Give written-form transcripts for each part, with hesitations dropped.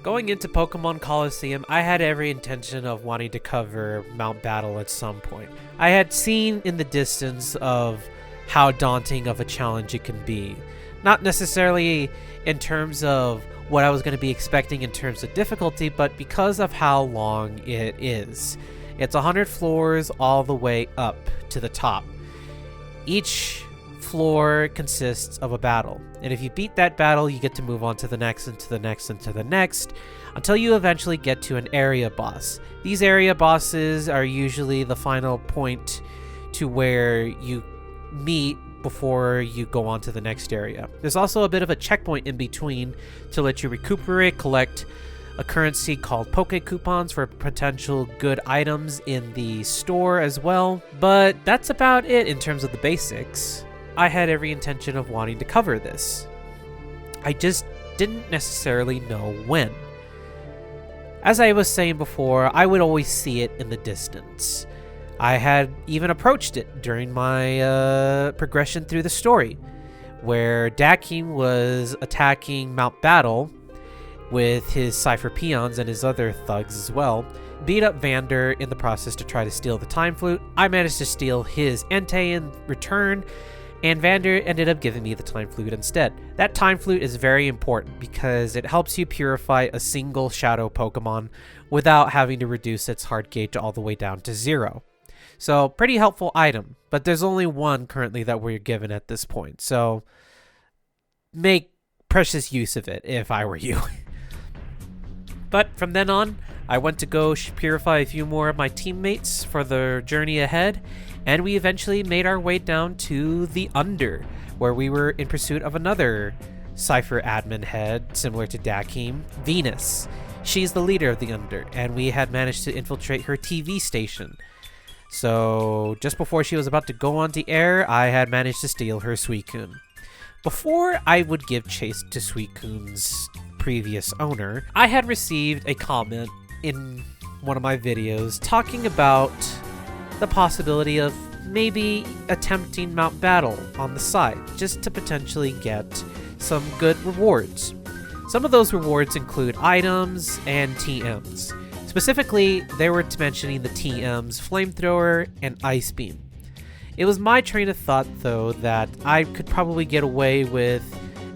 Going into Pokemon Colosseum, I had every intention of wanting to cover Mount Battle at some point. I had seen in the distance of how daunting of a challenge it can be. Not necessarily in terms of what I was going to be expecting in terms of difficulty, but because of how long it is. It's 100 floors all the way up to the top. Each floor consists of a battle, and if you beat that battle, you get to move on to the next and to the next and to the next until you eventually get to an area boss. These area bosses are usually the final point to where you meet before you go on to the next area. There's also a bit of a checkpoint in between to let you recuperate, collect a currency called Poke Coupons for potential good items in the store as well, but that's about it in terms of the basics. I had every intention of wanting to cover this. I just didn't necessarily know when. As I was saying before, I would always see it in the distance. I had even approached it during my progression through the story, where Dakim was attacking Mount Battle with his Cypher Peons and his other thugs as well, beat up Vander in the process to try to steal the Time Flute. I managed to steal his Entei in return, and Vander ended up giving me the Time Flute instead. That Time Flute is very important because it helps you purify a single Shadow Pokemon without having to reduce its heart gauge all the way down to 0. So, pretty helpful item, but there's only one currently that we're given at this point, so make precious use of it if I were you. But from then on, I went to go purify a few more of my teammates for the journey ahead, and we eventually made our way down to the Under, where we were in pursuit of another Cypher admin head, similar to Dakim, Venus. She's the leader of the Under, and we had managed to infiltrate her TV station. So, just before she was about to go on the air, I had managed to steal her Suicune. Before I would give chase to Suicune's previous owner, I had received a comment in one of my videos talking about the possibility of maybe attempting Mount Battle on the side, just to potentially get some good rewards. Some of those rewards include items and TMs. Specifically, they were mentioning the TMs Flamethrower and Ice Beam. It was my train of thought, though, that I could probably get away with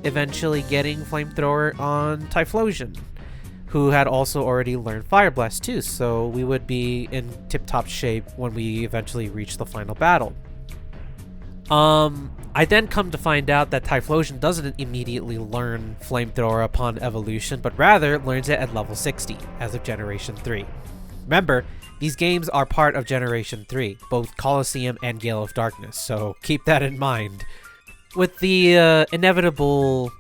eventually getting Flamethrower on Typhlosion, who had also already learned Fire Blast too, so we would be in tip-top shape when we eventually reach the final battle. I then come to find out that Typhlosion doesn't immediately learn Flamethrower upon evolution, but rather learns it at level 60 as of Generation 3. Remember, these games are part of Generation 3, both Colosseum and Gale of Darkness, so keep that in mind. With the inevitable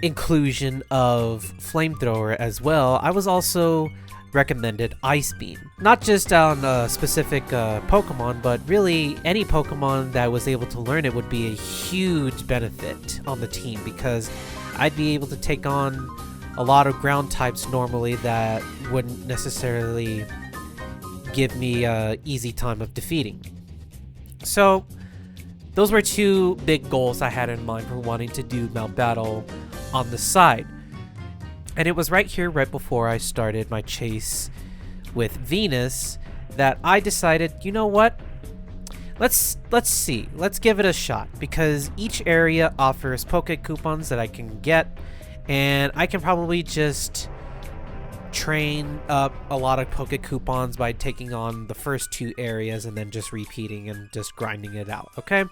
inclusion of Flamethrower as well, I was also recommended Ice Beam. Not just on a specific Pokemon, but really any Pokemon that was able to learn it would be a huge benefit on the team, because I'd be able to take on a lot of ground types normally that wouldn't necessarily give me an easy time of defeating. So those were two big goals I had in mind for wanting to do Mount Battle on the side. And it was right here, right before I started my chase with Venus, that I decided, you know what? Let's see. Let's give it a shot, because each area offers Poke Coupons that I can get, and I can probably just train up a lot of Poke Coupons by taking on the first two areas and then just repeating and just grinding it out, okay?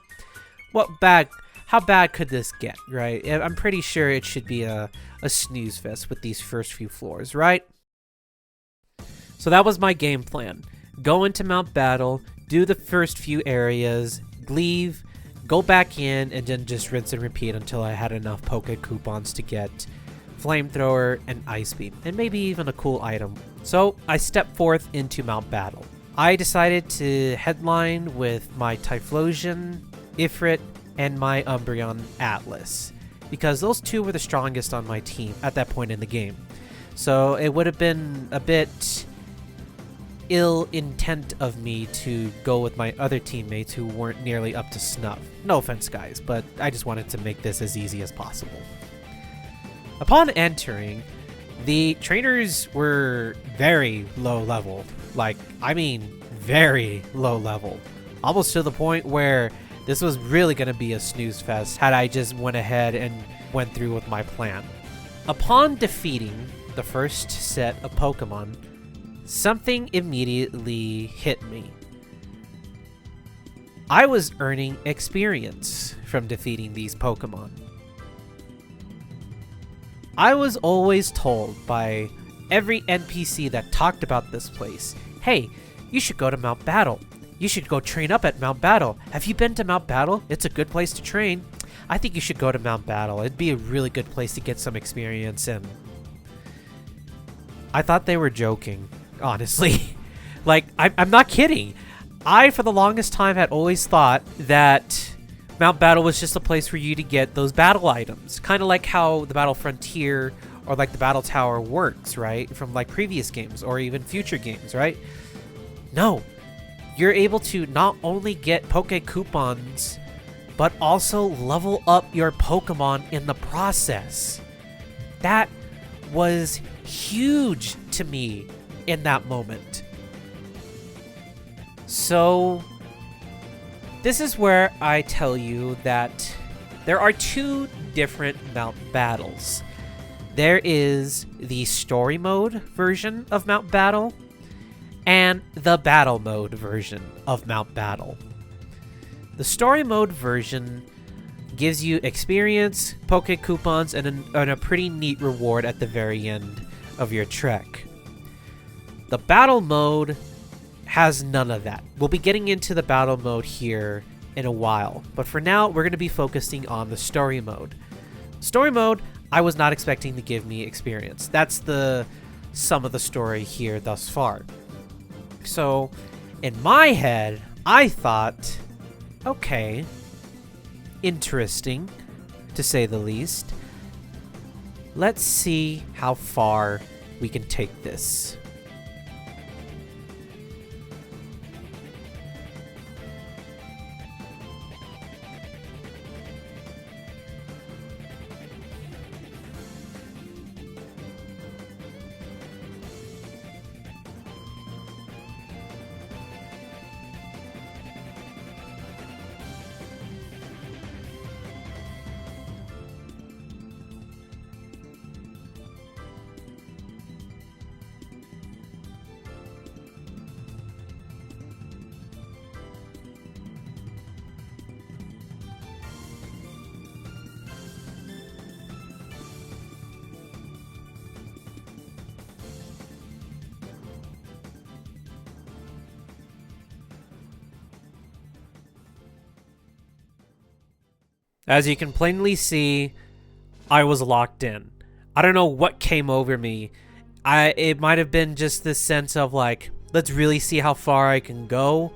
How bad could this get, right? I'm pretty sure it should be a snooze fest with these first few floors, right? So that was my game plan. Go into Mount Battle, do the first few areas, leave, go back in, and then just rinse and repeat until I had enough Poke Coupons to get Flamethrower and Ice Beam, and maybe even a cool item. So I stepped forth into Mount Battle. I decided to headline with my Typhlosion, Ifrit, and my Umbreon Atlas, because those two were the strongest on my team at that point in the game. So it would have been a bit ill intent of me to go with my other teammates who weren't nearly up to snuff. No offense, guys, but I just wanted to make this as easy as possible. Upon entering, The trainers were very low leveled. Like, I mean, very low leveled. Almost to the point where this was really going to be a snooze fest had I just went ahead and went through with my plan. Upon defeating the first set of Pokemon, something immediately hit me. I was earning experience from defeating these Pokemon. I was always told by every NPC that talked about this place, hey, you should go to Mount Battle. You should go train up at Mount Battle. Have you been to Mount Battle? It's a good place to train. I think you should go to Mount Battle. It'd be a really good place to get some experience in. I thought they were joking, honestly. Like, I'm not kidding. I, for the longest time, had always thought that Mount Battle was just a place for you to get those battle items. Kind of like how the Battle Frontier or like the Battle Tower works, right? From like previous games or even future games, right? No. You're able to not only get Poke Coupons, but also level up your Pokemon in the process. That was huge to me in that moment. So, this is where I tell you that there are two different Mount Battles. There is the story mode version of Mount Battle and the battle mode version of Mount Battle. The story mode version gives you experience, Poke Coupons, and a pretty neat reward at the very end of your trek. The battle mode has none of that. We'll be getting into the battle mode here in a while, but for now, we're going to be focusing on the story mode. Story mode, I was not expecting to give me experience. That's the sum of the story here thus far. So, in my head, I thought, okay, interesting, to say the least. Let's see how far we can take this. As you can plainly see, I was locked in. I don't know what came over me. It might have been just this sense of like, let's really see how far I can go.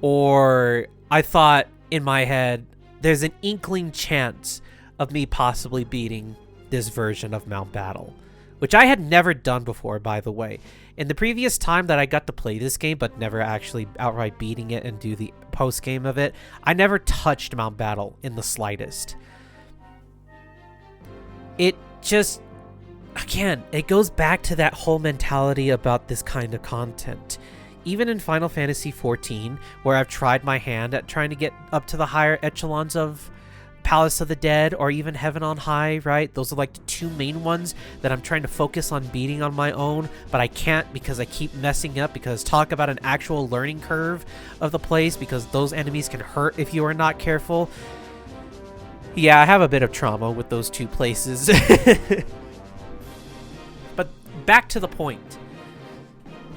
Or I thought in my head, there's an inkling chance of me possibly beating this version of Mount Battle, which I had never done before, by the way. In the previous time that I got to play this game, but never actually outright beating it and do the post-game of it, I never touched Mount Battle in the slightest. It just, again, it goes back to that whole mentality about this kind of content. Even in Final Fantasy XIV, where I've tried my hand at trying to get up to the higher echelons of Palace of the Dead or even Heaven on High, right? Those are like the two main ones that I'm trying to focus on beating on my own, but I can't because I keep messing up, because talk about an actual learning curve of the place, because those enemies can hurt if you are not careful. Yeah, I have a bit of trauma with those two places. But back to the point.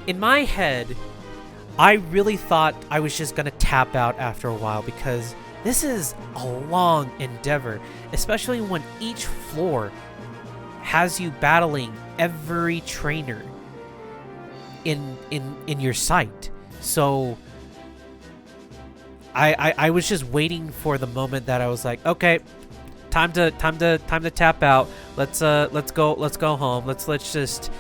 In my head, I really thought I was just gonna tap out after a while, because this is a long endeavor, especially when each floor has you battling every trainer in your sight. So I was just waiting for the moment that I was like, okay, time to tap out. Let's go home. Let's just.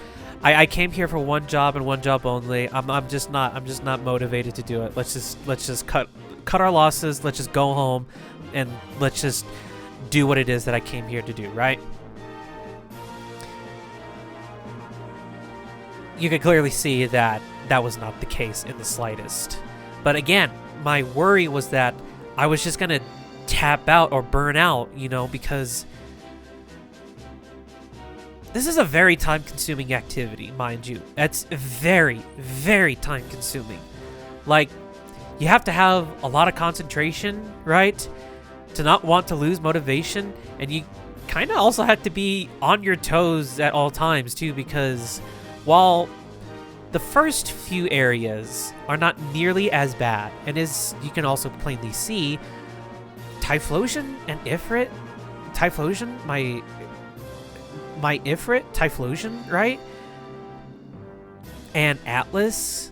I came here for one job and one job only. I'm just not motivated to do it. Let's just cut our losses. Let's just go home and let's just do what it is that I came here to do, right? you could clearly see that that was not the case in the slightest. But again, my worry was that I was just gonna tap out or burn out, because this is a very time-consuming activity, mind you. It's very, very time-consuming. Like, you have to have a lot of concentration, right? To not want to lose motivation, and you kind of also have to be on your toes at all times, too, because while the first few areas are not nearly as bad, and as you can also plainly see, Typhlosion and Ifrit, Typhlosion, my Ifrit, Typhlosion, right? And Atlas,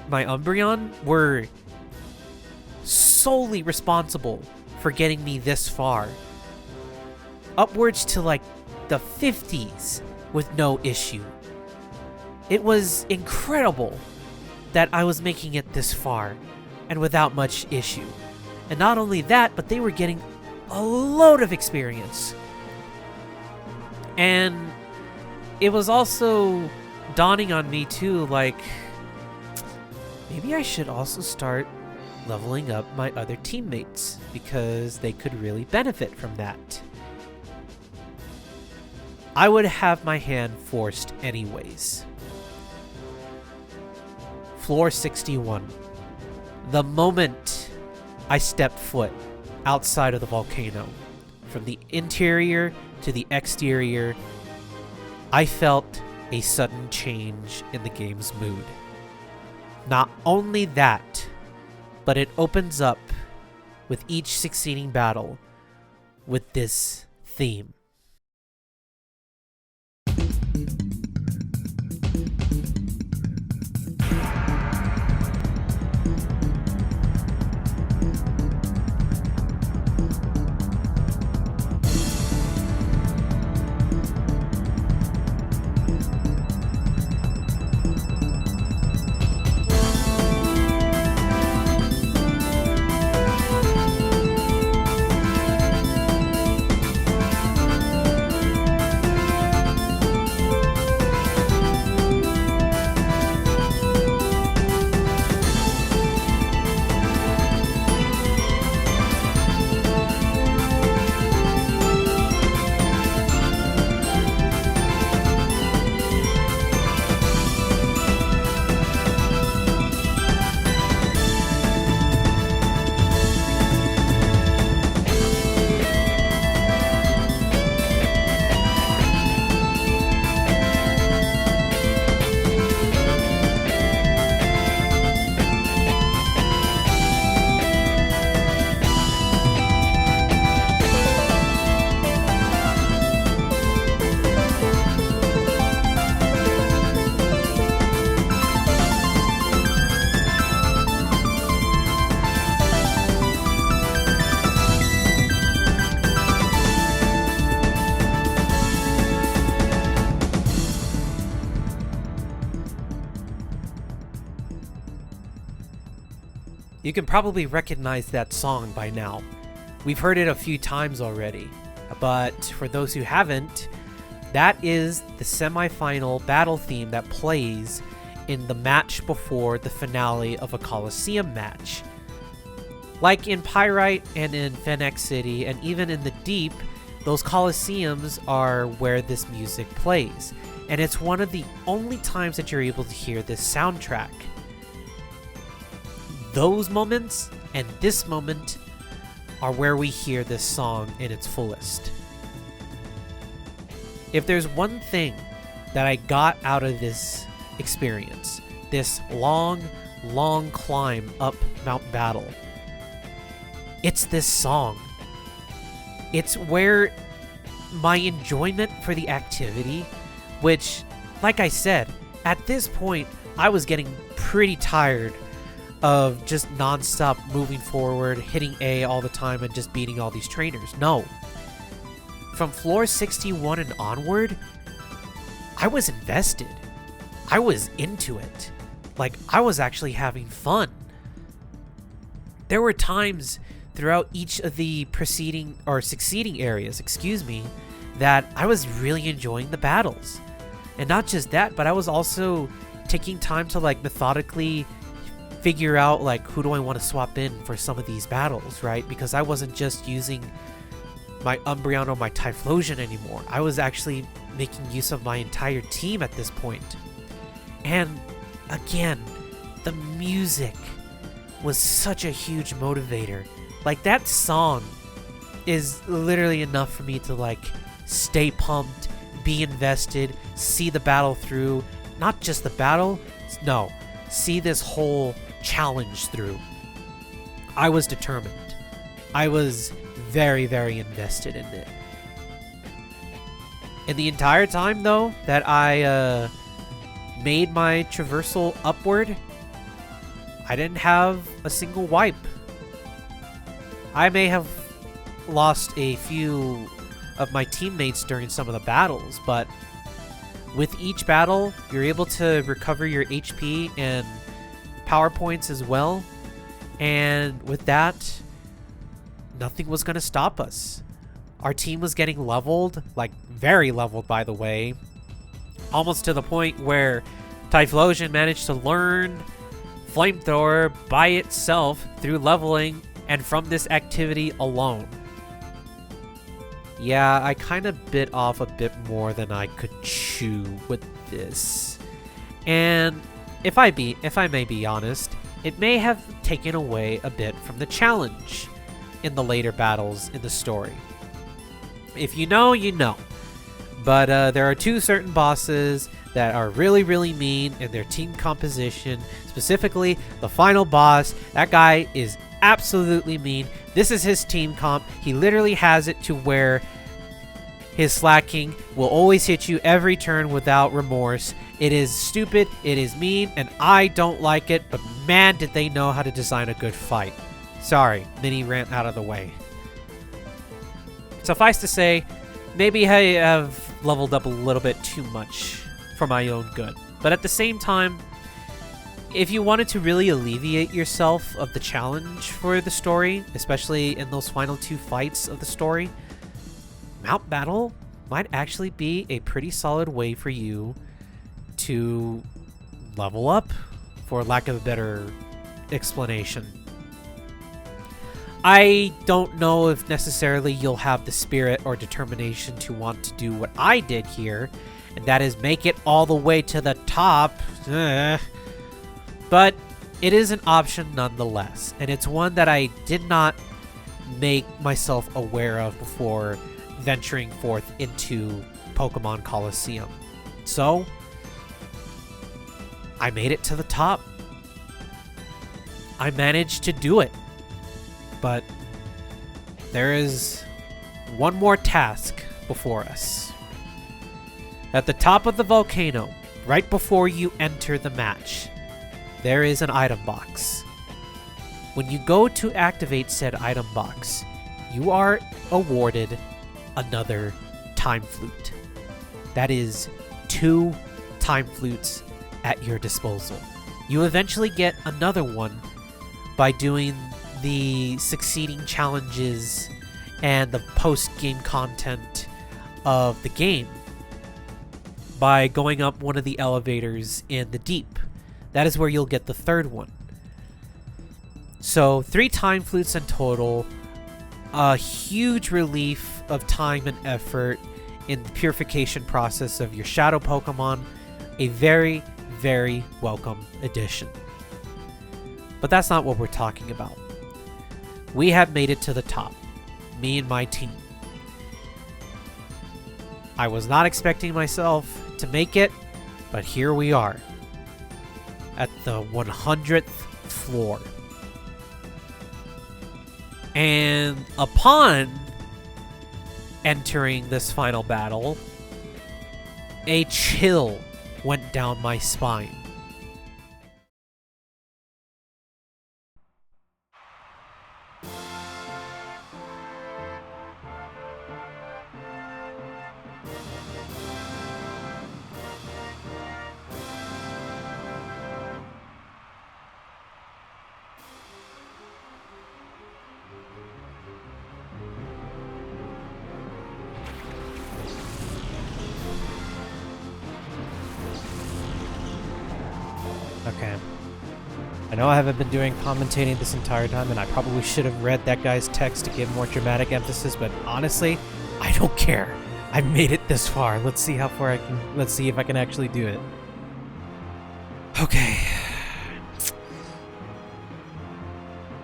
my Umbreon, were solely responsible for getting me this far. Upwards to like the 50s with no issue. It was incredible that I was making it this far and without much issue. And not only that, but they were getting a load of experience. And it was also dawning on me too, like, maybe I should also start leveling up my other teammates, because they could really benefit from that. I would have my hand forced anyways. Floor 61. The moment I stepped foot outside of the volcano, from the interior to the exterior, I felt a sudden change in the game's mood. Not only that, but it opens up with each succeeding battle with this theme. You can probably recognize that song by now. We've heard it a few times already, but for those who haven't, that is the semi-final battle theme that plays in the match before the finale of a Colosseum match. Like in Pyrite and in Fennec City and even in the Deep, those Colosseums are where this music plays, and it's one of the only times that you're able to hear this soundtrack. Those moments and this moment are where we hear this song in its fullest. If there's one thing that I got out of this experience, this long, long climb up Mount Battle, it's this song. It's where my enjoyment for the activity, which, like I said, at this point, I was getting pretty tired of just non-stop moving forward, hitting A all the time, and just beating all these trainers. No. From floor 61 and onward, I was invested. I was into it. Like, I was actually having fun. There were times throughout each of the succeeding areas, that I was really enjoying the battles. And not just that, but I was also taking time to like methodically figure out like who do I want to swap in for some of these battles, right? Because I wasn't just using my Umbreon or my Typhlosion anymore. I was actually making use of my entire team at this point. And again, the music was such a huge motivator. Like, that song is literally enough for me to like stay pumped, be invested, see the battle through. Not just the battle, no, see this whole challenge through. I was determined. I was very, very invested in it. And the entire time, though, that I made my traversal upward, I didn't have a single wipe. I may have lost a few of my teammates during some of the battles, but with each battle, you're able to recover your HP and power points as well. And with that, nothing was going to stop us. Our team was getting leveled, like very leveled, by the way. Almost to the point where Typhlosion managed to learn Flamethrower by itself through leveling and from this activity alone. Yeah, I kind of bit off a bit more than I could chew with this. And if I may be honest, it may have taken away a bit from the challenge in the later battles in the story. If you know, you know. But there are two certain bosses that are really, really mean in their team composition. Specifically, the final boss. That guy is absolutely mean. This is his team comp. He literally has it to where his slacking will always hit you every turn without remorse. It is stupid, it is mean, and I don't like it, but man, did they know how to design a good fight. Sorry, mini rant out of the way. Suffice to say, maybe I have leveled up a little bit too much for my own good. But at the same time, if you wanted to really alleviate yourself of the challenge for the story, especially in those final two fights of the story, Mount Battle might actually be a pretty solid way for you to level up, for lack of a better explanation. I don't know if necessarily you'll have the spirit or determination to want to do what I did here, and that is make it all the way to the top. But it is an option nonetheless, and it's one that I did not make myself aware of before venturing forth into Pokemon Colosseum. So, I made it to the top. I managed to do it. But there is one more task before us. At the top of the volcano, right before you enter the match, there is an item box. When you go to activate said item box, you are awarded another Time Flute. That is 2 Time Flutes at your disposal. You eventually get another one by doing the succeeding challenges and the post-game content of the game by going up one of the elevators in the deep. That is where you'll get the third one. So 3 Time Flutes in total, a huge relief of time and effort in the purification process of your shadow Pokemon, a very, very welcome addition. But that's not what we're talking about. We have made it to the top, me and my team. I was not expecting myself to make it, but here we are, at the 100th floor. And upon entering this final battle, a chill went down my spine. Okay. I know I haven't been doing commentating this entire time, and I probably should have read that guy's text to give more dramatic emphasis, but honestly, I don't care. I made it this far. Let's see how far I can... Let's see if I can actually do it. Okay.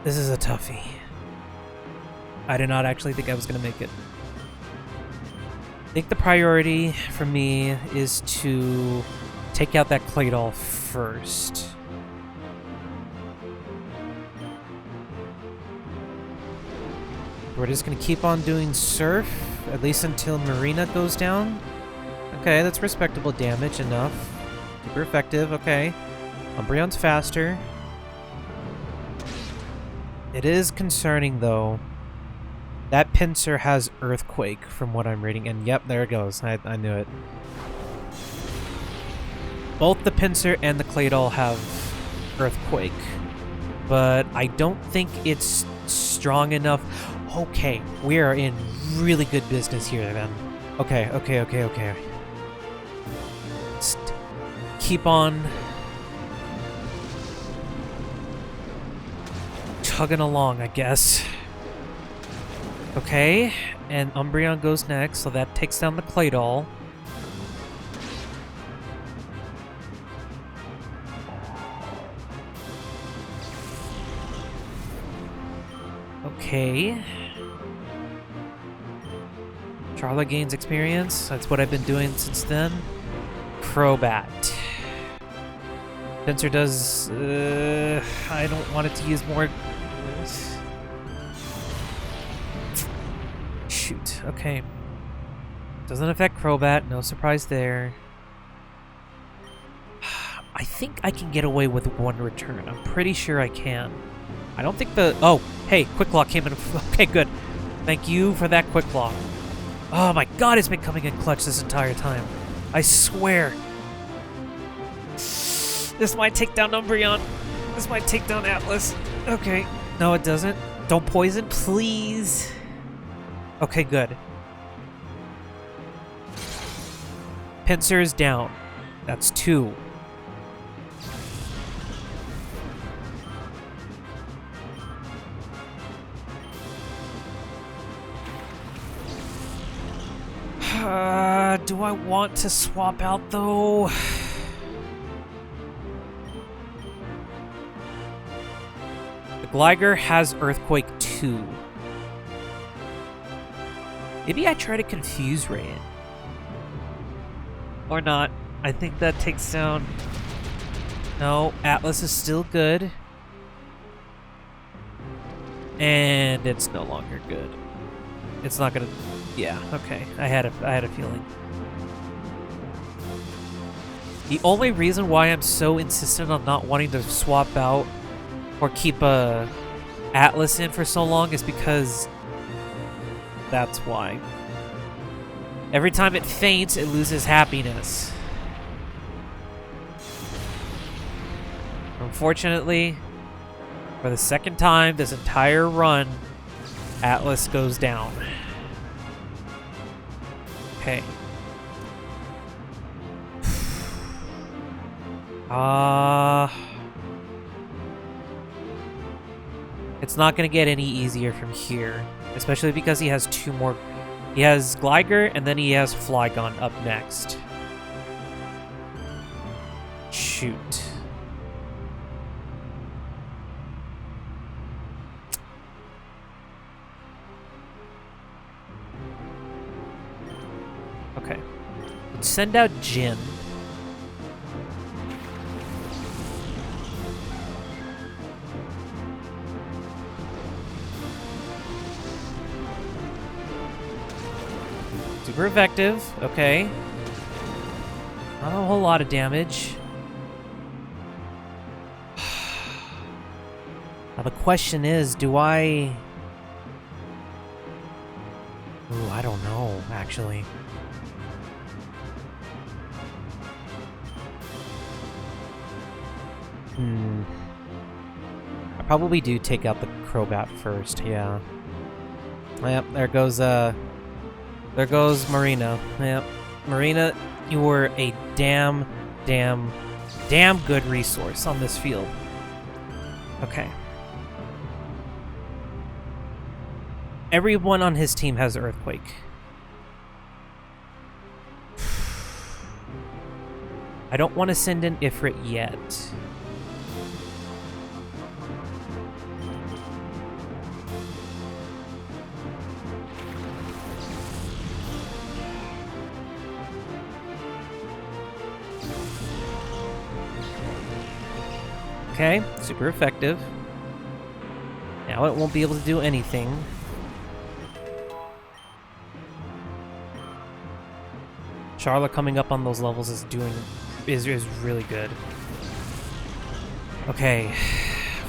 This is a toughie. I did not actually think I was going to make it. I think the priority for me is to take out that clay doll first. We're just going to keep on doing surf, at least until Marina goes down. Okay, that's respectable damage enough. Super effective, okay. Umbreon's faster. It is concerning, though. That pincer has Earthquake, from what I'm reading, and yep, there it goes. I knew it. Both the pincer and the clay doll have Earthquake, but I don't think it's strong enough. Okay, we are in really good business here, then. Okay. Just keep on chugging along, I guess. Okay, and Umbreon goes next, so that takes down the clay doll. Okay. Charla gains experience. That's what I've been doing since then. Crobat. Pincer does... I don't want it to use more... Shoot. Okay. Doesn't affect Crobat. No surprise there. I think I can get away with one return. I'm pretty sure I can. I don't think the... Oh, hey, Quick Claw came in. Okay, good. Thank you for that Quick Claw. Oh my god, it's been coming in clutch this entire time. I swear. This might take down Umbreon. This might take down Atlas. Okay. No, it doesn't. Don't poison, please. Okay, good. Pincer is down. That's 2. Do I want to swap out, though? The Gligar has Earthquake 2. Maybe I try to confuse Rain. Or not. I think that takes down... No, Atlas is still good. And it's no longer good. It's not gonna... Yeah, okay. I had a feeling. The only reason why I'm so insistent on not wanting to swap out or keep a Atlas in for so long is because that's why. Every time it faints, it loses happiness. Unfortunately, for the second time this entire run, Atlas goes down. Okay. It's not gonna get any easier from here, especially because he has 2 more. He has Gligar, and then he has Flygon up next. Shoot. Okay. Let's send out Jin. Super effective, okay. Not a whole lot of damage. Now the question is, do I... Ooh, I don't know, actually. I probably do take out the Crobat first, yeah. Yep, there goes Marina. Yep. Marina, you were a damn damn good resource on this field. Okay. Everyone on his team has Earthquake. I don't want to send in Ifrit yet. Okay, super effective. Now it won't be able to do anything. Charlotte coming up on those levels is really good. Okay,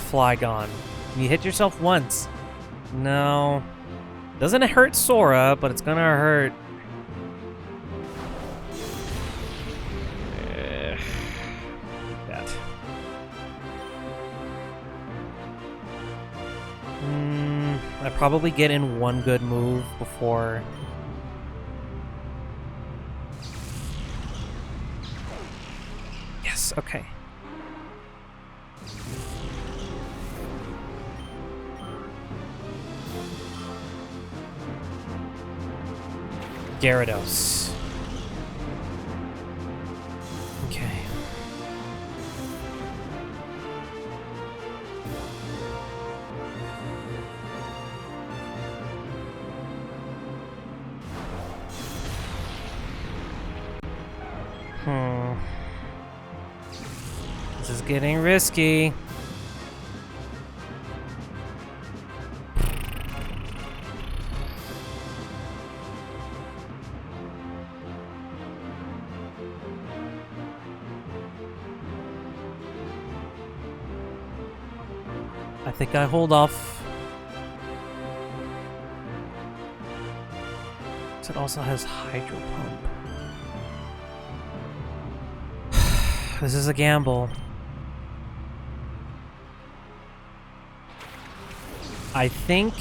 Flygon. You hit yourself once. No. Doesn't hurt Sora, but it's gonna hurt. That. I probably get in one good move before. Yes, okay. Gyarados. Okay. This is getting risky. I think I hold off. It also has Hydro Pump. This is a gamble. I think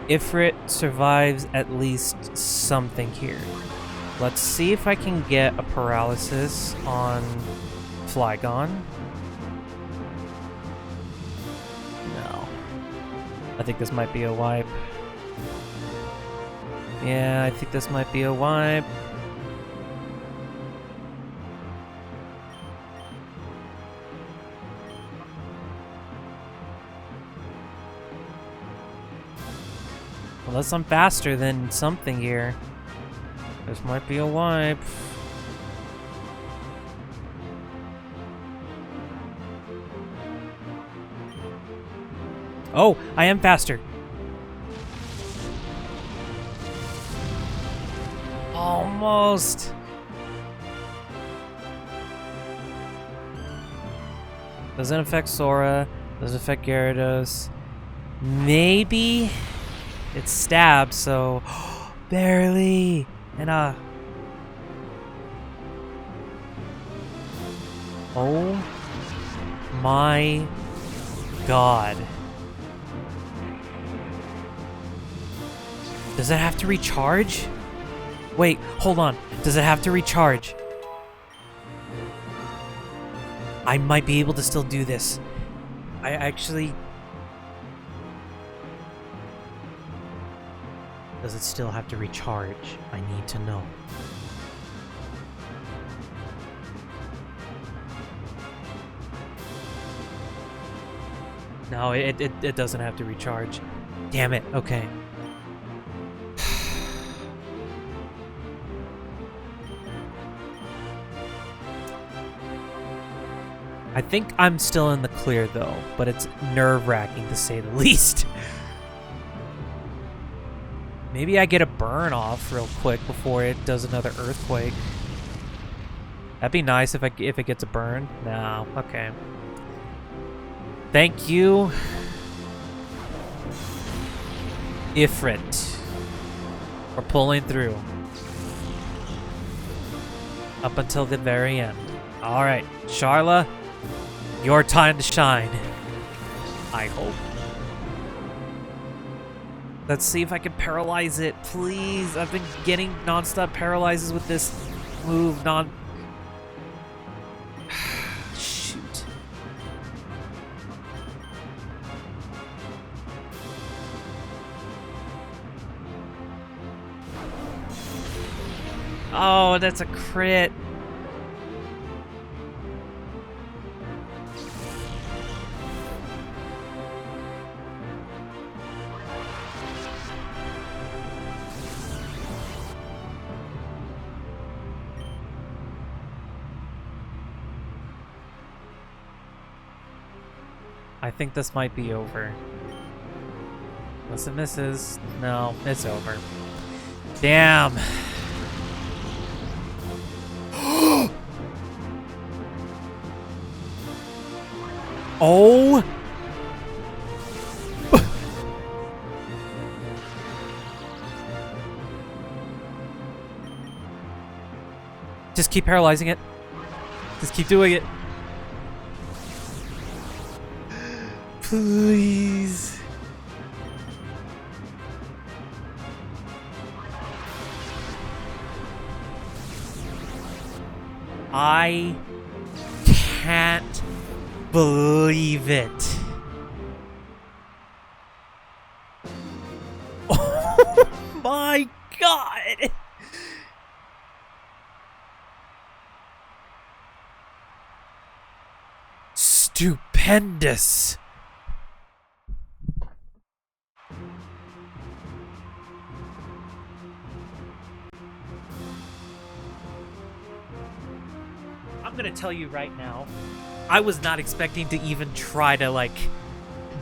Ifrit survives at least something here. Let's see if I can get a paralysis on Flygon. No. I think this might be a wipe. Yeah, I think this might be a wipe. Unless I'm faster than something here. This might be a wipe. Oh, I am faster. Almost. Doesn't affect Sora. Doesn't affect Gyarados. Maybe it's stabbed, so barely. And oh my god. Does it have to recharge? Wait, hold on. Does it have to recharge? I might be able to still do this. I actually... Does it still have to recharge? I need to know. No, it doesn't have to recharge. Damn it, okay. I think I'm still in the clear though, but it's nerve-wracking to say the least. Maybe I get a burn off real quick before it does another earthquake. That'd be nice if it gets a burn. No, okay. Thank you, Ifrit, for pulling through up until the very end. All right, Charla, your time to shine. I hope. Let's see if I can paralyze it, please. I've been getting non-stop paralyzes with this move. Oh, that's a crit. I think this might be over. Unless it misses. No, it's over. Damn. Oh. Just keep paralyzing it. Just keep doing it. Please. I can't believe it. Oh my god. Stupendous. I'm gonna tell you right now, I was not expecting to even try to, like,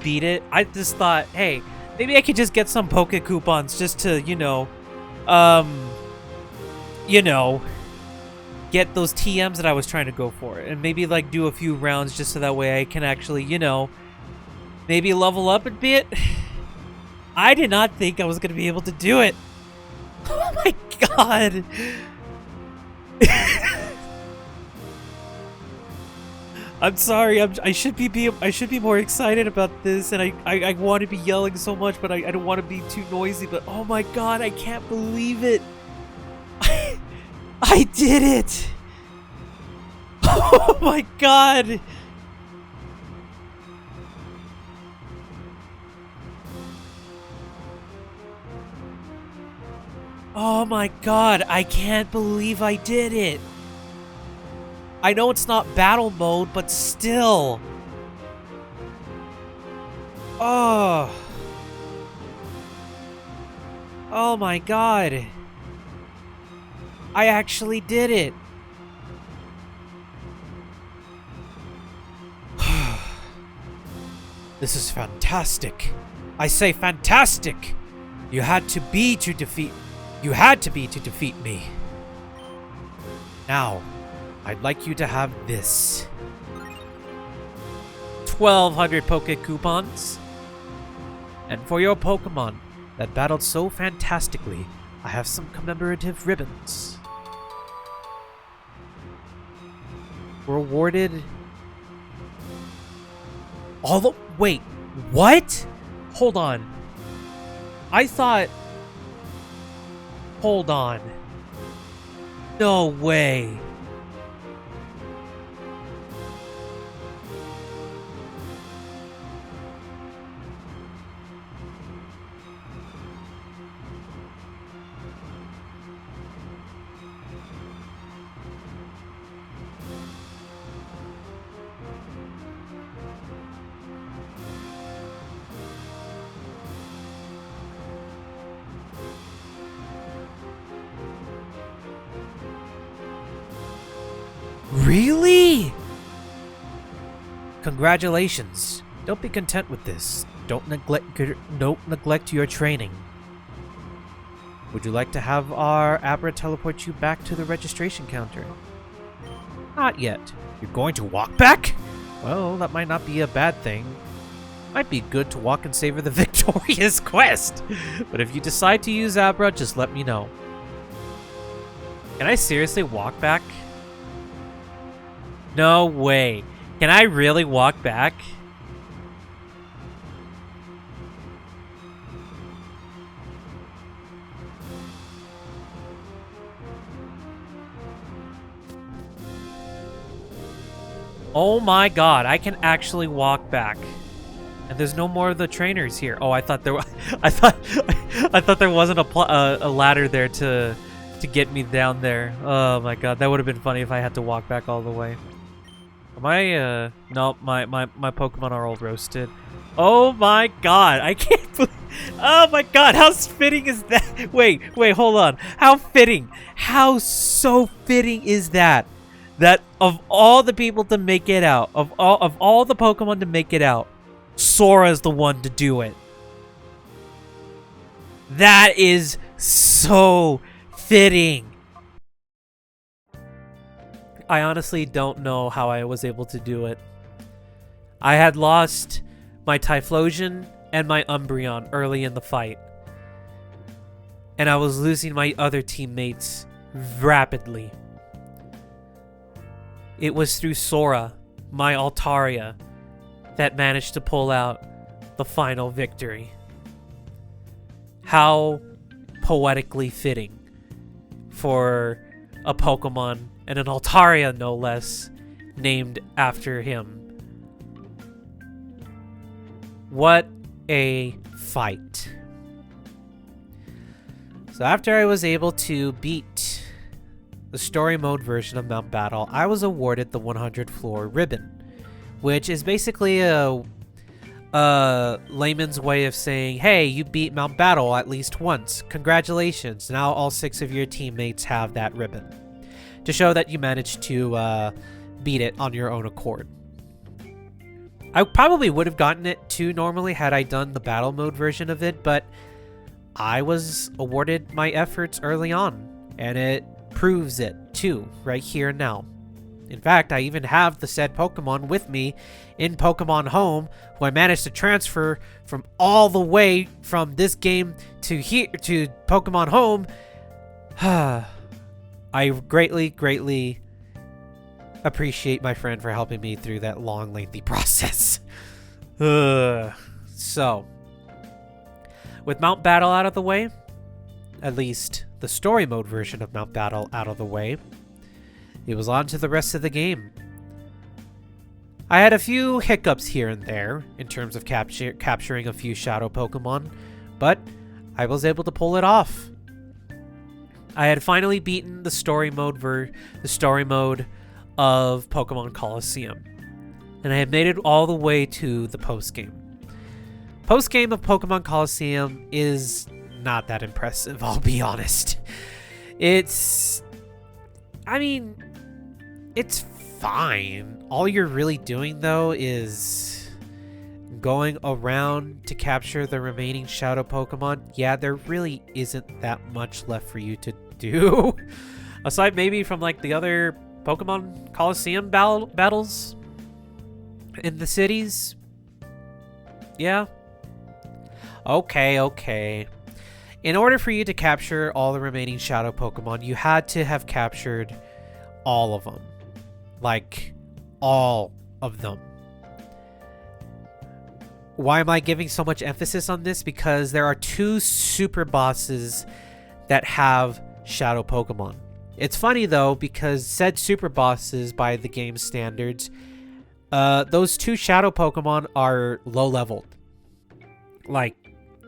beat it. I just thought, hey, maybe I could just get some Poke coupons just to, get those TMs that I was trying to go for. And maybe, like, do a few rounds just so that way I can actually, maybe level up a bit. I did not think I was gonna be able to do it. Oh my god. I'm sorry. I should be more excited about this, and I want to be yelling so much, but I don't want to be too noisy. But oh my god, I can't believe it! I did it! Oh my god! Oh my god, I can't believe I did it! I know it's not battle mode, but still. Oh. Oh my god. I actually did it. This is fantastic. I say fantastic. You had to be to defeat me. Now, I'd like you to have this. 1,200 Poke coupons. And for your Pokemon that battled so fantastically, I have some commemorative ribbons. We're awarded all the... Wait, what? Hold on. I thought... Hold on. No way. Really? Congratulations. Don't be content with this. Don't neglect your training. Would you like to have our Abra teleport you back to the registration counter? Not yet. You're going to walk back? Well, that might not be a bad thing. Might be good to walk and savor the victorious quest. But if you decide to use Abra, just let me know. Can I seriously walk back? No way. Can I really walk back? Oh my god, I can actually walk back. And there's no more of the trainers here. Oh, I thought there I thought there wasn't a ladder there to to get me down there. Oh my god, that would have been funny if I had to walk back all the way. Am I, no, my Pokemon are all roasted. Oh my god, I can't believe, oh my god, how fitting is that? Wait, hold on. How fitting, how so fitting is that? That of all the people to make it out, of all the Pokemon to make it out, Sora's the one to do it. That is so fitting. I honestly don't know how I was able to do it. I had lost my Typhlosion and my Umbreon early in the fight. And I was losing my other teammates rapidly. It was through Sora, my Altaria, that managed to pull out the final victory. How poetically fitting for a Pokemon, and an Altaria no less, named after him. What a fight. So after I was able to beat the story mode version of Mount Battle, I was awarded the 100 floor ribbon, which is basically a layman's way of saying, hey, you beat Mount Battle at least once. Congratulations. Now all 6 of your teammates have that ribbon to show that you managed to beat it on your own accord. I probably would have gotten it too normally had I done the battle mode version of it, but I was awarded my efforts early on, and it proves it too, right here and now. In fact, I even have the said Pokemon with me in Pokemon Home, who I managed to transfer from all the way from this game to here to Pokemon Home. I greatly appreciate my friend for helping me through that long, lengthy process. So, with Mount Battle out of the way, at least the story mode version of Mount Battle out of the way, it was on to the rest of the game. I had a few hiccups here and there in terms of capturing a few shadow Pokemon, but I was able to pull it off. I had finally beaten the story mode of Pokemon Colosseum, and I had made it all the way to the post-game. Post-game of Pokemon Colosseum is not that impressive, I'll be honest. It's fine. All you're really doing, though, is going around to capture the remaining Shadow Pokemon. Yeah, there really isn't that much left for you to do. Aside maybe from, like, the other Pokemon Colosseum battles in the cities. Yeah. Okay. In order for you to capture all the remaining Shadow Pokemon, you had to have captured all of them. Like, all of them. Why am I giving so much emphasis on this? Because there are 2 super bosses that have Shadow Pokemon. It's funny, though, because said super bosses, by the game standards, those 2 Shadow Pokemon are low-leveled. Like,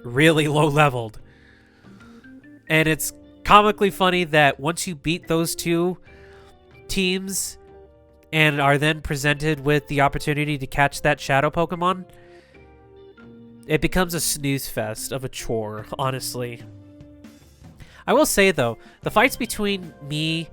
really low-leveled. And it's comically funny that once you beat those 2 teams and are then presented with the opportunity to catch that Shadow Pokemon, it becomes a snooze fest of a chore, honestly. I will say, though, the fights between me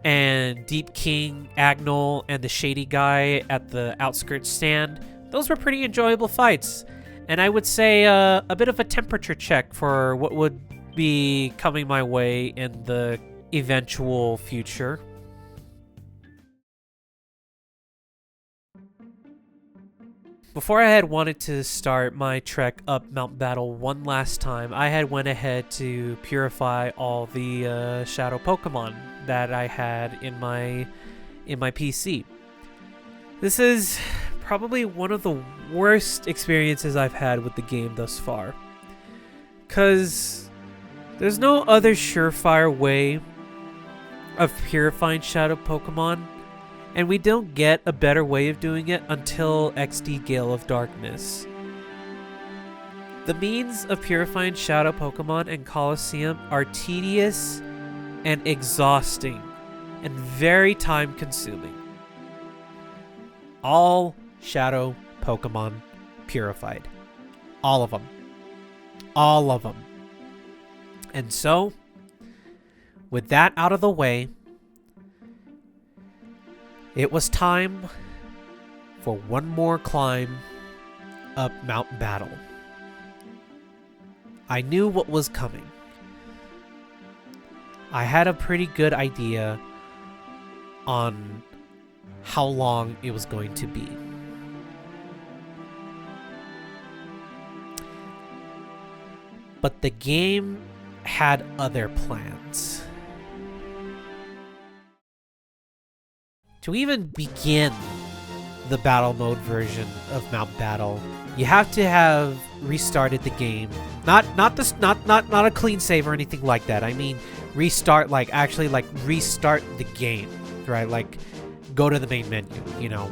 and Deep King, Agnol, and the Shady guy at the outskirts stand, those were pretty enjoyable fights. And I would say a bit of a temperature check for what would be coming my way in the eventual future. Before I had wanted to start my trek up Mount Battle one last time, I had went ahead to purify all the Shadow Pokemon that I had in my PC. This is probably one of the worst experiences I've had with the game thus far, 'cause there's no other surefire way of purifying Shadow Pokemon, and we don't get a better way of doing it until XD Gale of Darkness. The means of purifying Shadow Pokemon in Colosseum are tedious and exhausting and very time consuming. All Shadow Pokemon purified. All of them. All of them. And so, with that out of the way, it was time for one more climb up Mount Battle. I knew what was coming. I had a pretty good idea on how long it was going to be. But the game had other plans. To even begin the battle mode version of Mount Battle, you have to have restarted the game. Not a clean save or anything like that. I mean restart, like actually like restart the game, right? Like go to the main menu, you know.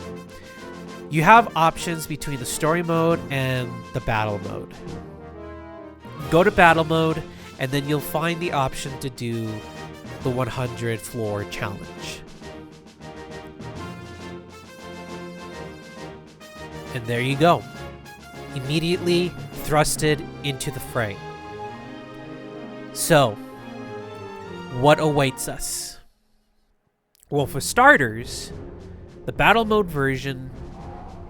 You have options between the story mode and the battle mode. Go to battle mode and then you'll find the option to do the 100 floor challenge. And there you go. Immediately thrusted into the fray. So, what awaits us? Well, for starters, the battle mode version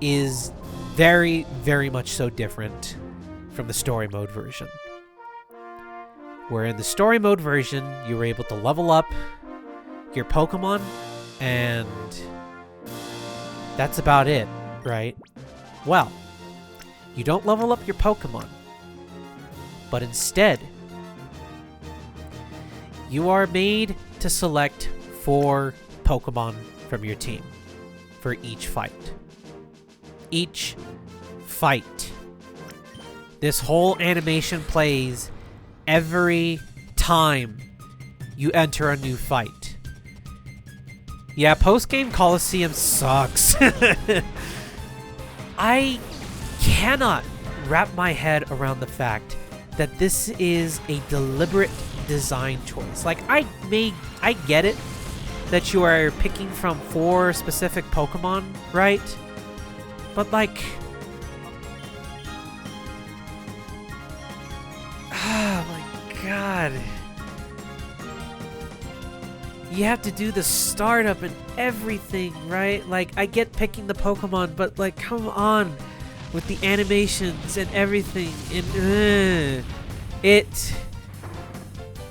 is very, very much so different from the story mode version. Where in the story mode version, you were able to level up your Pokemon, and that's about it, right? Well, you don't level up your Pokemon, but instead, you are made to select 4 Pokemon from your team for each fight. Each fight. This whole animation plays every time you enter a new fight. Yeah, post-game Colosseum sucks. I cannot wrap my head around the fact that this is a deliberate design choice. Like, I get it that you are picking from 4 specific Pokemon, right? But like, oh my god. You have to do the startup and everything, right? Like, I get picking the Pokemon, but like, come on with the animations and everything. And it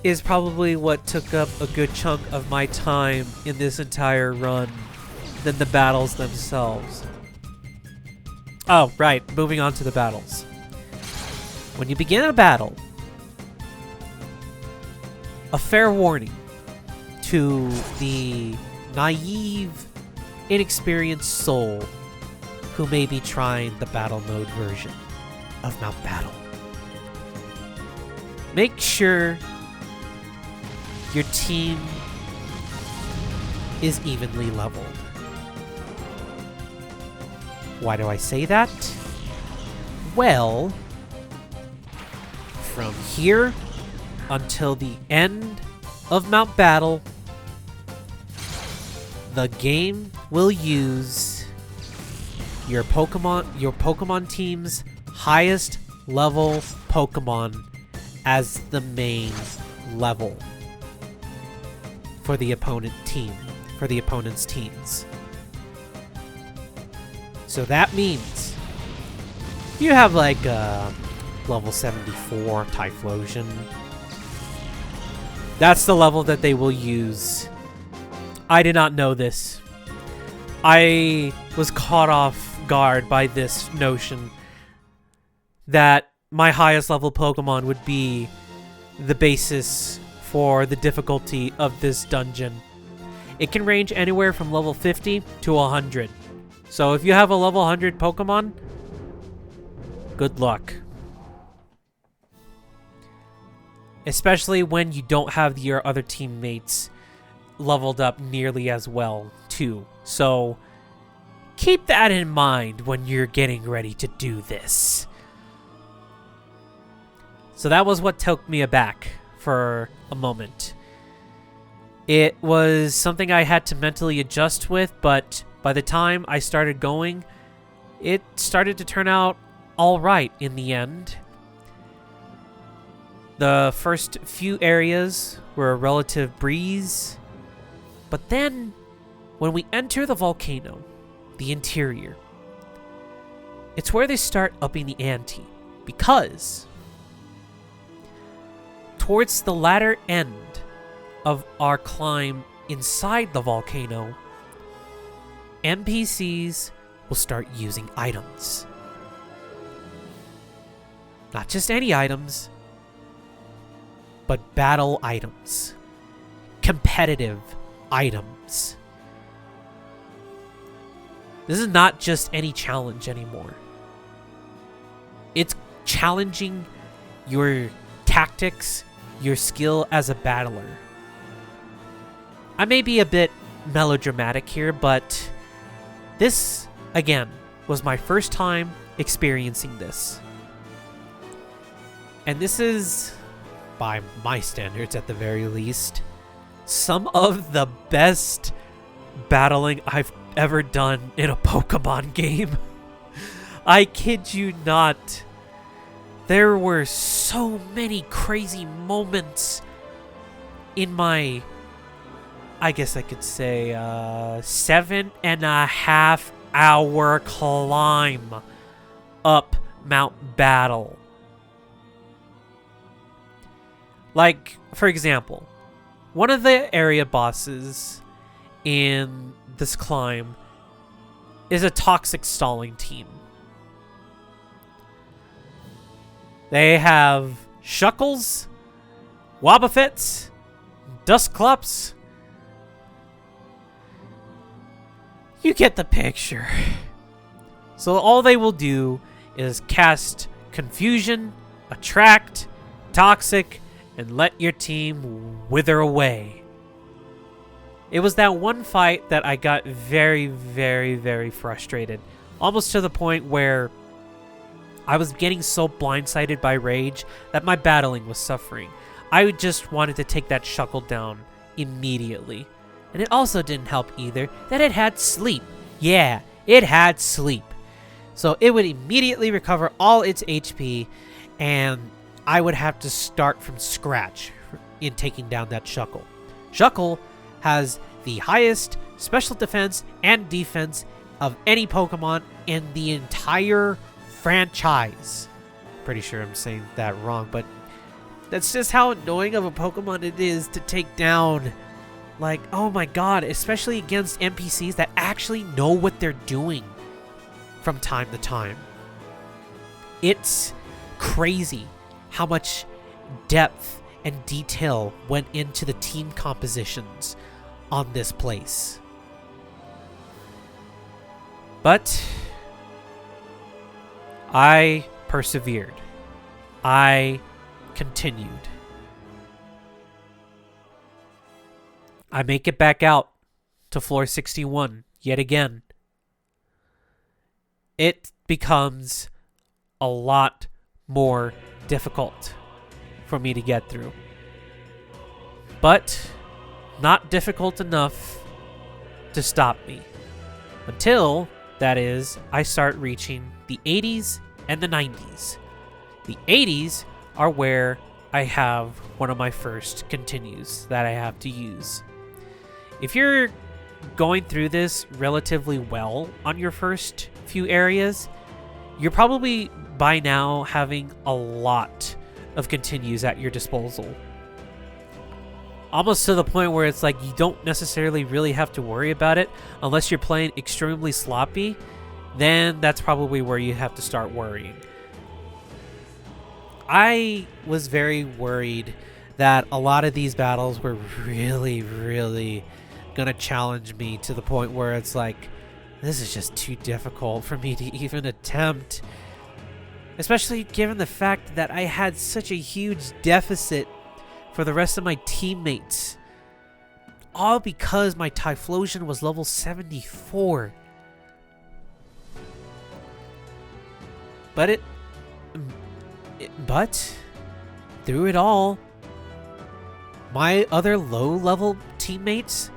is probably what took up a good chunk of my time in this entire run than the battles themselves. Oh, right. Moving on to the battles. When you begin a battle, a fair warning to the naive, inexperienced soul who may be trying the battle mode version of Mount Battle. Make sure your team is evenly leveled. Why do I say that? Well, from here until the end of Mount Battle, the game will use your Pokemon team's highest level Pokemon as the main level for the opponent's teams. So that means you have like a level 74 Typhlosion. That's the level that they will use. I did not know this. I was caught off guard by this notion that my highest level Pokemon would be the basis for the difficulty of this dungeon. It can range anywhere from level 50 to 100. So if you have a level 100 Pokemon, good luck. Especially when you don't have your other teammates leveled up nearly as well, too. So keep that in mind when you're getting ready to do this. So that was what took me aback for a moment. It was something I had to mentally adjust with, but by the time I started going, it started to turn out all right in the end. The first few areas were a relative breeze, but then when we enter the volcano, the interior, it's where they start upping the ante, because towards the latter end of our climb inside the volcano, NPCs will start using items. Not just any items, but battle items. Competitive items. This is not just any challenge anymore. It's challenging your tactics, your skill as a battler. I may be a bit melodramatic here, but this, again, was my first time experiencing this. And this is, by my standards at the very least, some of the best battling I've ever done in a Pokemon game. I kid you not. There were so many crazy moments in my, I guess I could say, 7.5 hour climb up Mount Battle. Like, for example, one of the area bosses in this climb is a toxic stalling team. They have Shuckles, Wobbuffets, Dusclops. You get the picture. So all they will do is cast Confusion, Attract, Toxic, and let your team wither away. It was that one fight that I got very, very, very frustrated. Almost to the point where I was getting so blindsided by rage that my battling was suffering. I just wanted to take that Shuckle down immediately. And it also didn't help either that it had sleep. Yeah, it had sleep. So it would immediately recover all its HP, and I would have to start from scratch in taking down that Shuckle. Shuckle has the highest special defense and defense of any Pokemon in the entire franchise. Pretty sure I'm saying that wrong, but that's just how annoying of a Pokemon it is to take down. Like, oh my god, especially against NPCs that actually know what they're doing from time to time. It's crazy how much depth and detail went into the team compositions on this place. But I persevered. I continued. I make it back out to floor 61 yet again. It becomes a lot more difficult for me to get through. But not difficult enough to stop me. Until, that is, I start reaching the 80s and the 90s. The 80s are where I have one of my first continues that I have to use. If you're going through this relatively well on your first few areas, you're probably by now having a lot of continues at your disposal. Almost to the point where it's like you don't necessarily really have to worry about it unless you're playing extremely sloppy. Then that's probably where you have to start worrying. I was very worried that a lot of these battles were really gonna challenge me to the point where it's like, this is just too difficult for me to even attempt. Especially given the fact that I had such a huge deficit for the rest of my teammates. All because my Typhlosion was level 74. But through it all, my other low-level teammates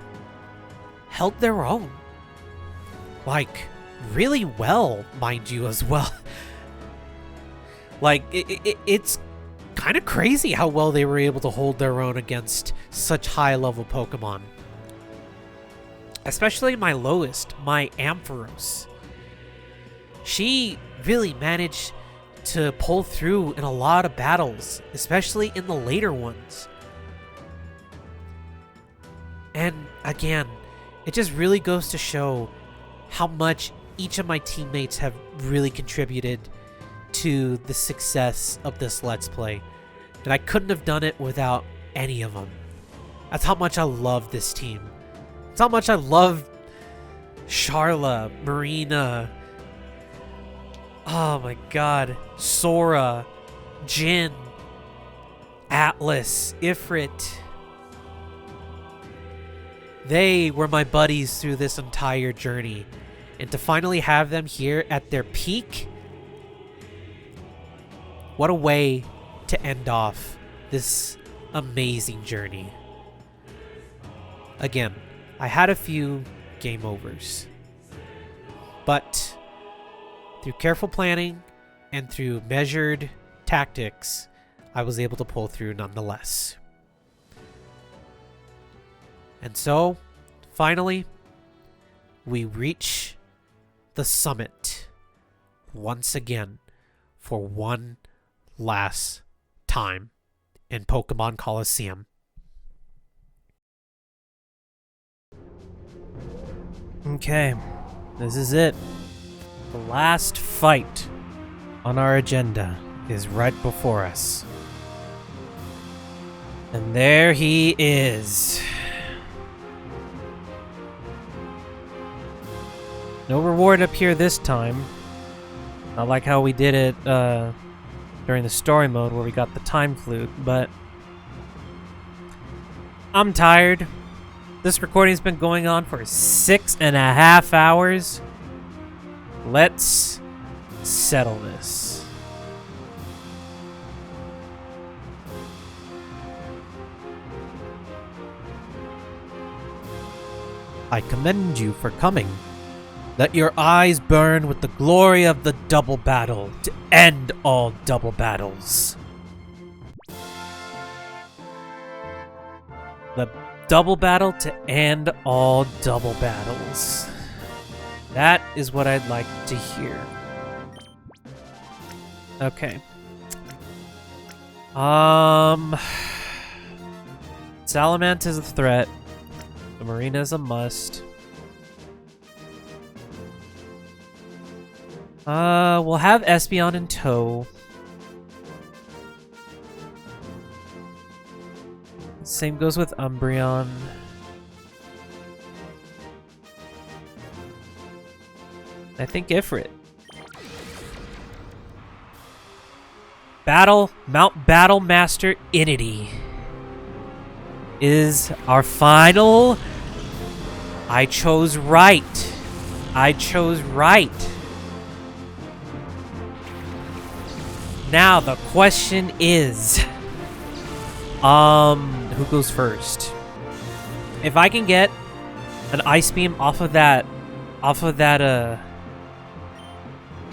held their own. Like, really well, mind you, as well. Like, it's kind of crazy how well they were able to hold their own against such high-level Pokemon. Especially my lowest, my Ampharos. She really managed to pull through in a lot of battles, especially in the later ones. And again, it just really goes to show how much each of my teammates have really contributed to the success of this Let's Play. And I couldn't have done it without any of them. That's how much I love this team. That's how much I love Charla, Marina, oh my god, Sora, Jin, Atlas, Ifrit. They were my buddies through this entire journey. And to finally have them here at their peak, what a way to end off this amazing journey. Again, I had a few game overs, but through careful planning and through measured tactics, I was able to pull through nonetheless. And so, finally, we reach the summit once again for one last time in Pokemon Colosseum. Okay, this is it. The last fight on our agenda is right before us. And there he is. No reward up here this time. Not like how we did it during the story mode where we got the time flute, but I'm tired. This recording's been going on for 6.5 hours. Let's settle this. I commend you for coming. Let your eyes burn with the glory of the double battle to end all double battles. The double battle to end all double battles. That is what I'd like to hear. Okay. Salamence is a threat. The Marina is a must. We'll have Espeon in tow. Same goes with Umbreon. I think Ifrit. Mount Battle Master Inity is our final. I chose right. I chose right. Now the question is, who goes first? If I can get an Ice Beam off of that,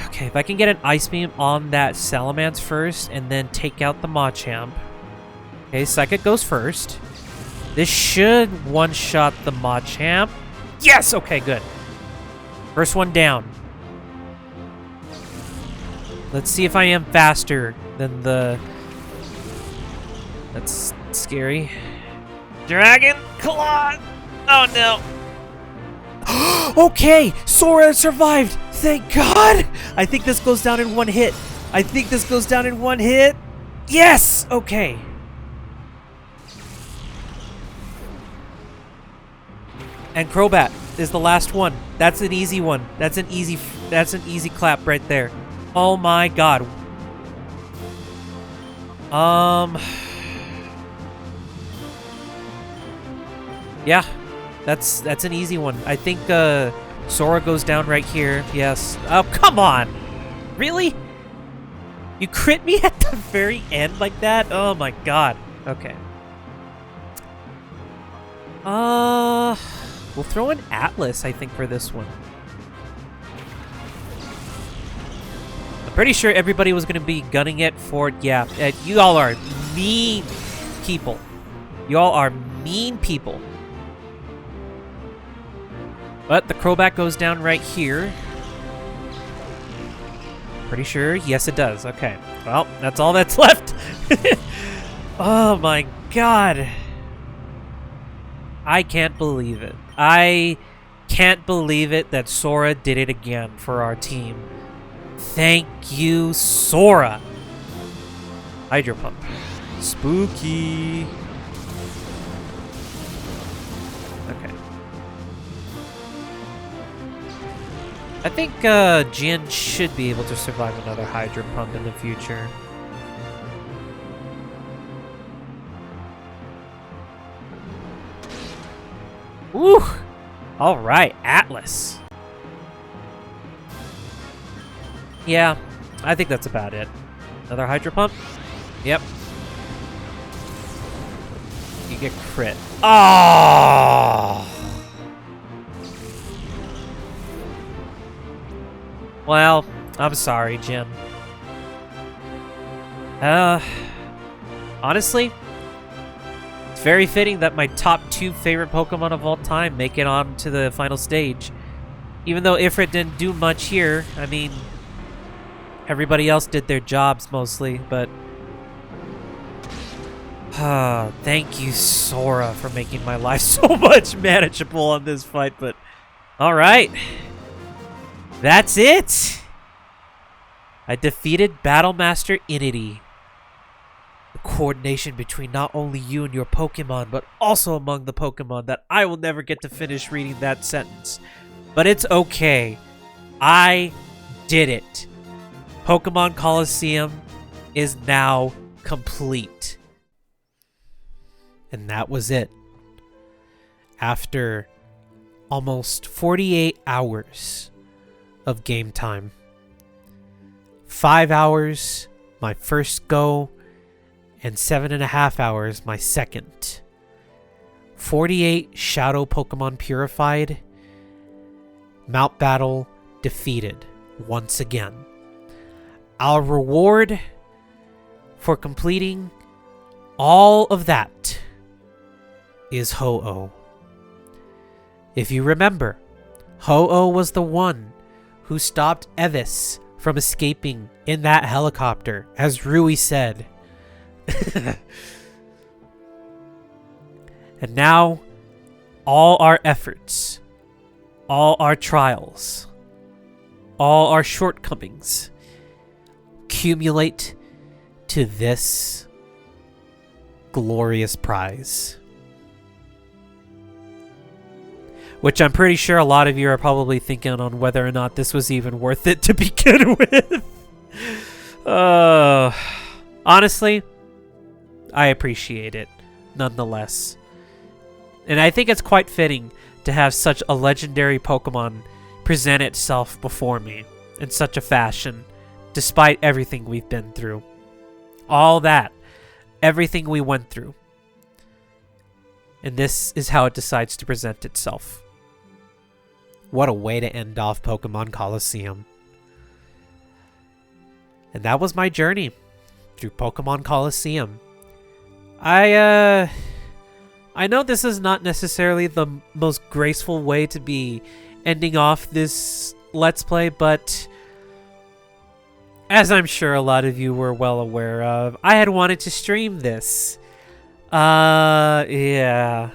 okay, if I can get an Ice Beam on that Salamence first and then take out the Machamp. Okay, Psychic goes first. This should one-shot the Machamp. Yes! Okay, good. First one down. Let's see if I am faster than the... That's scary. Dragon Claw! Oh no! Okay! Sora survived! Thank God! I think this goes down in one hit. I think this goes down in one hit. Yes! Okay. And Crobat is the last one. That's an easy one. That's an easy clap right there. Oh my God. Yeah. That's an easy one. I think Sora goes down right here. Yes. Oh, come on. Really? You crit me at the very end like that? Oh my God. Okay. We'll throw in Atlas, I think, for this one. I'm pretty sure everybody was going to be gunning it for... Yeah, you all are mean people. You all are mean people. But the crowback goes down right here. Pretty sure. Yes, it does. Okay. Well, that's all that's left. Oh my god. I can't believe it. I can't believe it that Sora did it again for our team. Thank you, Sora. Hydro Pump. Spooky. Okay. I think Jin should be able to survive another Hydro Pump in the future. Woo! Alright, Atlas. Yeah, I think that's about it. Another Hydro Pump? Yep. You get crit. Oh! Well, I'm sorry, Jim. Honestly, it's very fitting that my top 2 favorite Pokemon of all time make it on to the final stage. Even though Ifrit didn't do much here, I mean, everybody else did their jobs mostly, but... thank you, Sora, for making my life so much manageable on this fight, but... Alright. That's it! I defeated Battlemaster Inity. The coordination between not only you and your Pokemon, but also among the Pokemon that I will never get to finish reading that sentence. But it's okay. I did it. Pokemon Colosseum is now complete. And that was it. After almost 48 hours of game time. 5 hours my first go, and 7.5 hours my second. 48 Shadow Pokemon purified. Mount Battle defeated once again. Our reward for completing all of that is Ho-Oh. If you remember, Ho-Oh was the one who stopped Evis from escaping in that helicopter, as Rui said. And now, all our efforts, all our trials, all our shortcomings accumulate to this glorious prize. Which I'm pretty sure a lot of you are probably thinking on whether or not this was even worth it to begin with. Honestly, I appreciate it, nonetheless. And I think it's quite fitting to have such a legendary Pokemon present itself before me in such a fashion, despite everything we've been through. All that. Everything we went through. And this is how it decides to present itself. What a way to end off Pokemon Colosseum. And that was my journey through Pokemon Colosseum. I know this is not necessarily the most graceful way to be ending off this Let's Play, but as I'm sure a lot of you were well aware of, I had wanted to stream this. Yeah,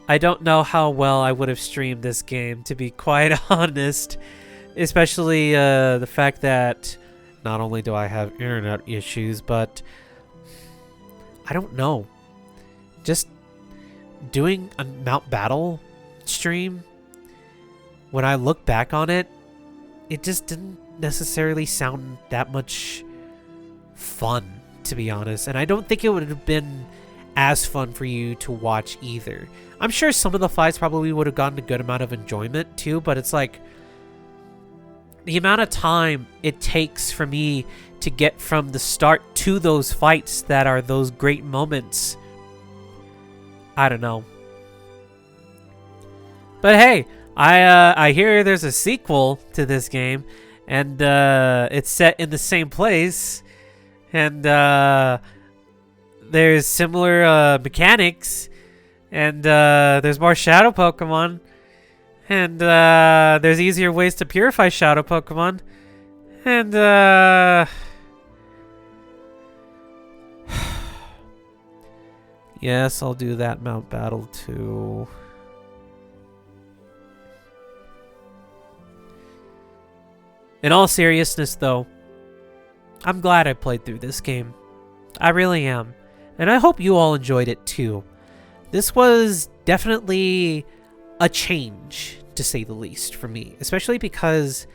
I don't know how well I would have streamed this game, to be quite honest. Especially the fact that not only do I have internet issues, but I don't know. Just doing a Mount Battle stream, when I look back on it, it just didn't necessarily sound that much fun, to be honest. And I don't think it would have been as fun for you to watch either. I'm sure some of the fights probably would have gotten a good amount of enjoyment too, but it's like the amount of time it takes for me to get from the start to those fights that are those great moments. I don't know. But hey, I hear there's a sequel to this game, and it's set in the same place, and there's similar mechanics, and there's more shadow Pokemon, and there's easier ways to purify shadow Pokemon, and yes, I'll do that Mount Battle too. In all seriousness, though, I'm glad I played through this game. I really am. And I hope you all enjoyed it too. This was definitely a change, to say the least, for me. Especially because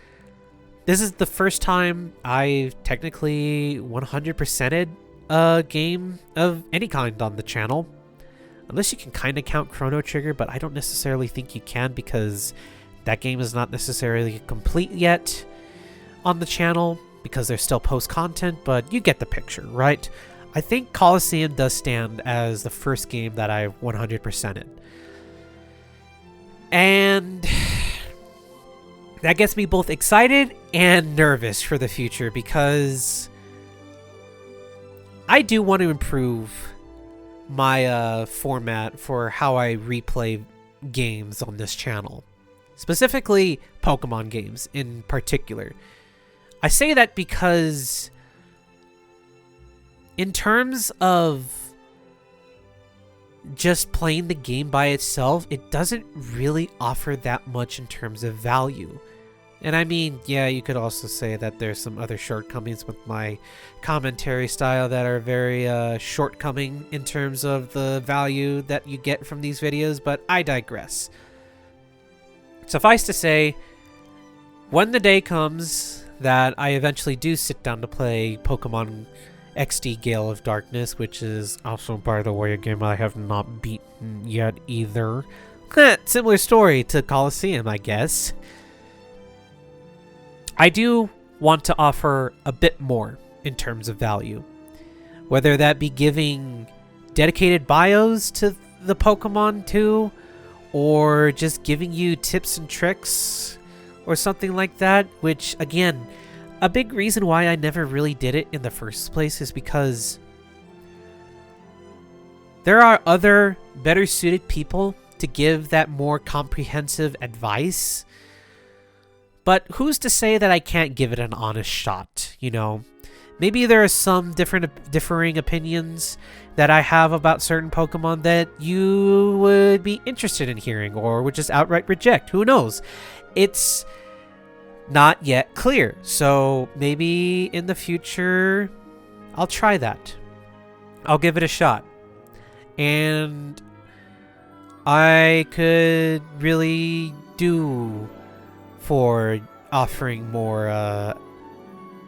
this is the first time I've technically 100%ed a game of any kind on the channel. Unless you can kind of count Chrono Trigger, but I don't necessarily think you can because that game is not necessarily complete yet on the channel because there's still post content, but you get the picture, right? I think Colosseum does stand as the first game that I've 100%ed. And that gets me both excited and nervous for the future because I do want to improve my format for how I replay games on this channel. Specifically, Pokemon games in particular. I say that because in terms of just playing the game by itself, it doesn't really offer that much in terms of value. And I mean, yeah, you could also say that there's some other shortcomings with my commentary style that are very shortcoming in terms of the value that you get from these videos, but I digress. Suffice to say, when the day comes that I eventually do sit down to play Pokemon XD Gale of Darkness, which is also, by the way, a game I have not beaten yet either. Similar story to Colosseum, I guess. I do want to offer a bit more in terms of value. Whether that be giving dedicated bios to the Pokemon too, or just giving you tips and tricks or something like that, which, again, a big reason why I never really did it in the first place is because there are other better suited people to give that more comprehensive advice. But who's to say that I can't give it an honest shot, you know? Maybe there are some differing opinions that I have about certain Pokemon that you would be interested in hearing or would just outright reject. Who knows? It's not yet clear. So maybe in the future, I'll try that. I'll give it a shot. And I could really do for offering more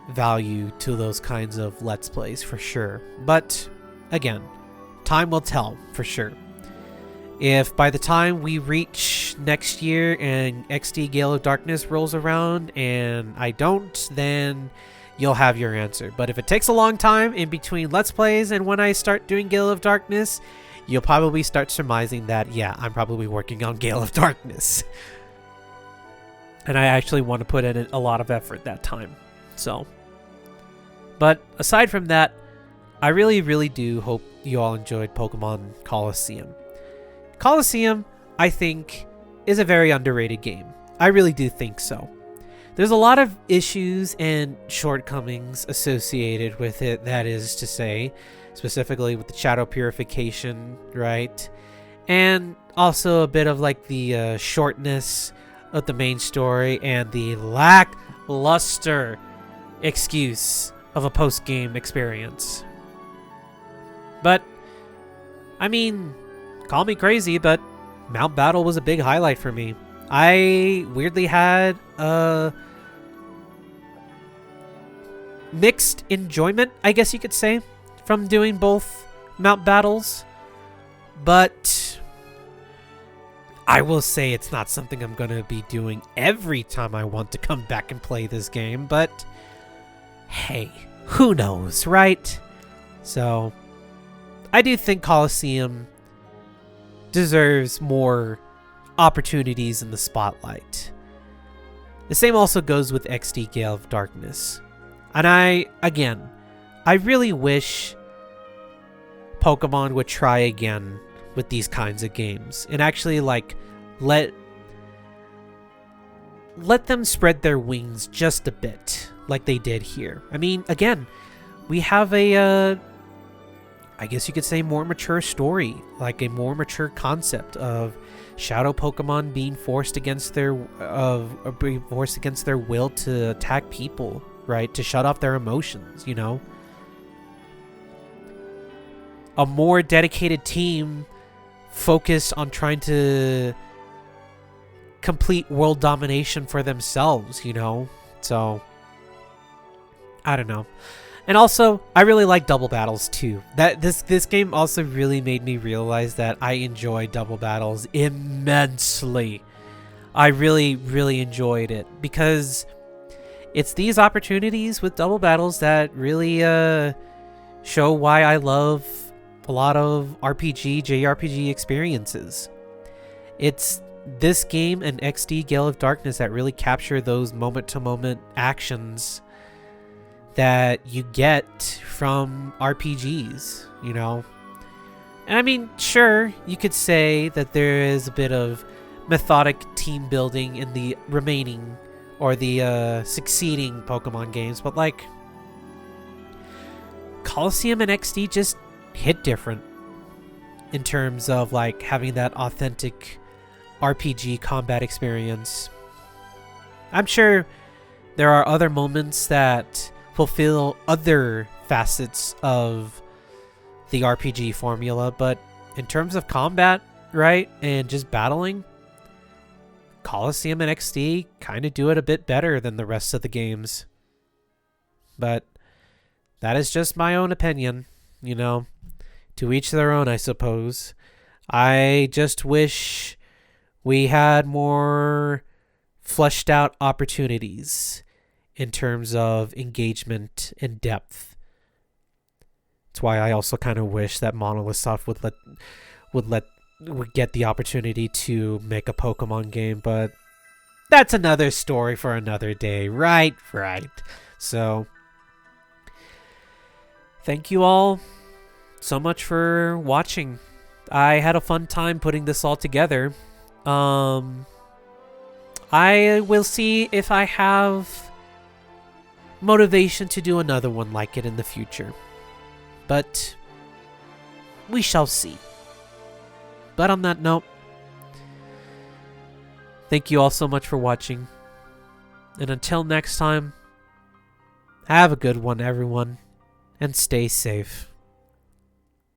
value to those kinds of Let's Plays for sure. But again, time will tell for sure. If by the time we reach next year and XD Gale of Darkness rolls around and I don't, then you'll have your answer. But if it takes a long time in between Let's Plays and when I start doing Gale of Darkness, you'll probably start surmising that, yeah, I'm probably working on Gale of Darkness. And I actually want to put in a lot of effort that time. So, but aside from that, I really, really do hope you all enjoyed Pokemon Colosseum. Colosseum, I think, is a very underrated game. I really do think so. There's a lot of issues and shortcomings associated with it, that is to say, specifically with the shadow purification, right? And also a bit of like the shortness of the main story and the lackluster excuse of a post-game experience. But, I mean, call me crazy, but Mount Battle was a big highlight for me. I weirdly had a mixed enjoyment, I guess you could say, from doing both Mount Battles. But I will say it's not something I'm going to be doing every time I want to come back and play this game. But hey, who knows, right? So I do think Colosseum deserves more opportunities in the spotlight. The same also goes with XD Gale of Darkness. And I really wish Pokemon would try again with these kinds of games and actually like let them spread their wings just a bit like they did here. I mean, again, we have a I guess you could say more mature story, like a more mature concept of shadow Pokemon being forced against their will to attack people, right? To shut off their emotions, you know? A more dedicated team focused on trying to complete world domination for themselves, you know? So, I don't know. And also, I really like double battles too. This game also really made me realize that I enjoy double battles immensely. I really, really enjoyed it because it's these opportunities with double battles that really show why I love a lot of JRPG experiences. It's this game and XD Gale of Darkness that really capture those moment-to-moment actions that you get from RPGs, you know? And I mean, sure, you could say that there is a bit of methodic team building in the remaining or the succeeding Pokemon games, but like Colosseum and XD just hit different in terms of like having that authentic RPG combat experience. I'm sure there are other moments that fulfill other facets of the RPG formula, but in terms of combat, right, and just battling, Colosseum and XD kind of do it a bit better than the rest of the games. But that is just my own opinion, you know. To each their own, I suppose. I just wish we had more fleshed out opportunities in terms of engagement and depth. That's why I also kind of wish that Monolith Soft would get the opportunity to make a Pokemon game, but that's another story for another day. Right. So, thank you all so much for watching. I had a fun time putting this all together. I will see if I have motivation to do another one like it in the future. But we shall see. But on that note, thank you all so much for watching. And until next time, have a good one, everyone, and stay safe.